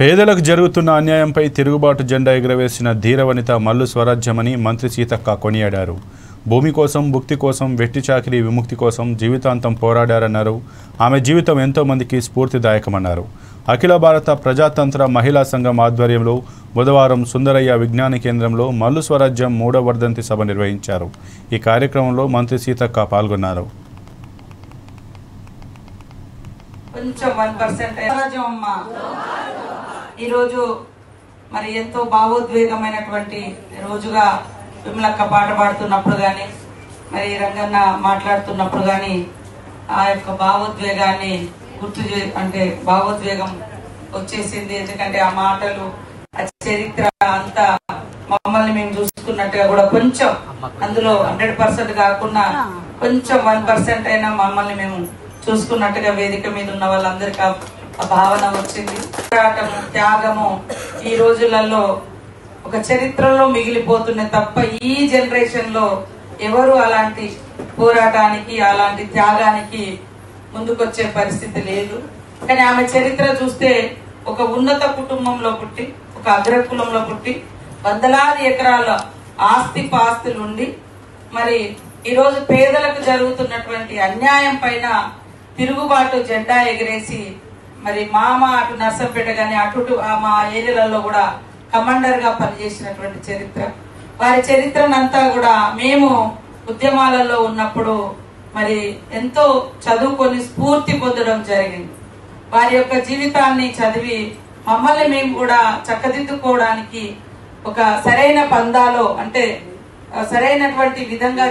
పేదలకు జరుగుతున్న అన్యాయంపై తిరుగుబాటు జెండా ఎగురవేసిన ధీరవనిత మల్లు స్వరాజ్యమని మంత్రి సీతక్క కొనియాడారు. భూమి కోసం, భుక్తి కోసం, వెట్టి చాకిరీ విముక్తి కోసం జీవితాంతం పోరాడారన్నారు. ఆమె జీవితం ఎంతో మందికి స్ఫూర్తిదాయకమన్నారు. అఖిల భారత ప్రజాతంత్ర మహిళా సంఘం ఆధ్వర్యంలో బుధవారం సుందరయ్య విజ్ఞాన కేంద్రంలో మల్లు స్వరాజ్యం 3వ వర్ధంతి సభ నిర్వహించారు. ఈ కార్యక్రమంలో మంత్రి సీతక్క పాల్గొన్నారు. ఈరోజు మరి ఎంతో భావోద్వేగమైనటువంటి రోజుగా విమలక్క పాట పాడుతున్నప్పుడు కానీ, మరి రంగన్న మాట్లాడుతున్నప్పుడు కానీ ఆ యొక్క భావోద్వేగాన్ని అంటే భావోద్వేగం వచ్చేసింది. ఎందుకంటే ఆ మాటలు, ఆ చరిత్ర అంతా మమ్మల్ని మేము చూసుకున్నట్టుగా కూడా కొంచెం అందులో 100% కాకుండా కొంచెం 1% అయినా మమ్మల్ని మేము చూసుకున్నట్టుగా వేదిక మీద ఉన్న వాళ్ళందరికీ ఆ భావన వచ్చింది. పోరాటము, త్యాగము ఈ రోజులలో ఒక చరిత్రలో మిగిలిపోతున్నాయి తప్ప ఈ జనరేషన్ లో ఎవరు అలాంటి పోరాటానికి, అలాంటి త్యాగానికి ముందుకొచ్చే పరిస్థితి లేదు. కానీ ఆమె చరిత్ర చూస్తే ఒక ఉన్నత కుటుంబంలో పుట్టి, ఒక అగ్రకులంలో పుట్టి, వందలాది ఎకరాల ఆస్తి పాస్తులు ఉండి, మరి ఈరోజు పేదలకు జరుగుతున్నటువంటి అన్యాయం పైన తిరుగుబాటు జెండా ఎగిరేసి, మరి మామ అటు నర్సంపేట కానీ అటు మా ఏరియాలలో కూడా కమాండర్ గా పనిచేసినటువంటి చరిత్ర. వారి చరిత్రనంతా కూడా మేము ఉద్యమాలలో ఉన్నప్పుడు మరి ఎంతో చదువుకొని స్ఫూర్తి పొందడం జరిగింది. వారి యొక్క జీవితాన్ని చదివి మమ్మల్ని మేము కూడా చక్కదిద్దుకోవడానికి ఒక సరైన పందాలో, అంటే సరైనటువంటి విధంగా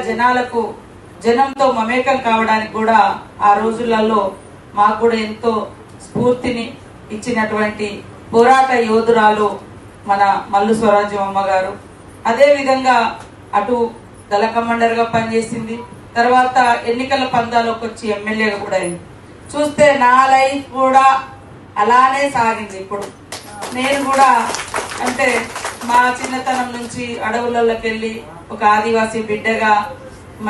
జనంతో మమేకం కావడానికి కూడా ఆ రోజులలో మాకు కూడా ఎంతో స్ఫూర్తిని ఇచ్చినటువంటి పోరాట యోధురాలు మన మల్లు స్వరాజ్యం అమ్మగారు. అదే విధంగా అటు దళ కమాండర్ గా పనిచేసింది. తర్వాత ఎన్నికల పందాలోకి వచ్చి ఎమ్మెల్యేగా కూడా అయింది. చూస్తే నా లైఫ్ కూడా అలానే సాగింది. ఇప్పుడు నేను కూడా అంటే మా చిన్నతనం నుంచి అడవులలోకి వెళ్ళి ఒక ఆదివాసీ బిడ్డగా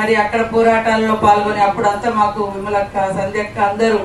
మరి అక్కడ పోరాటాల్లో పాల్గొని, అప్పుడంతా మాకు విమలక్క, సంధ్యక్క అందరూ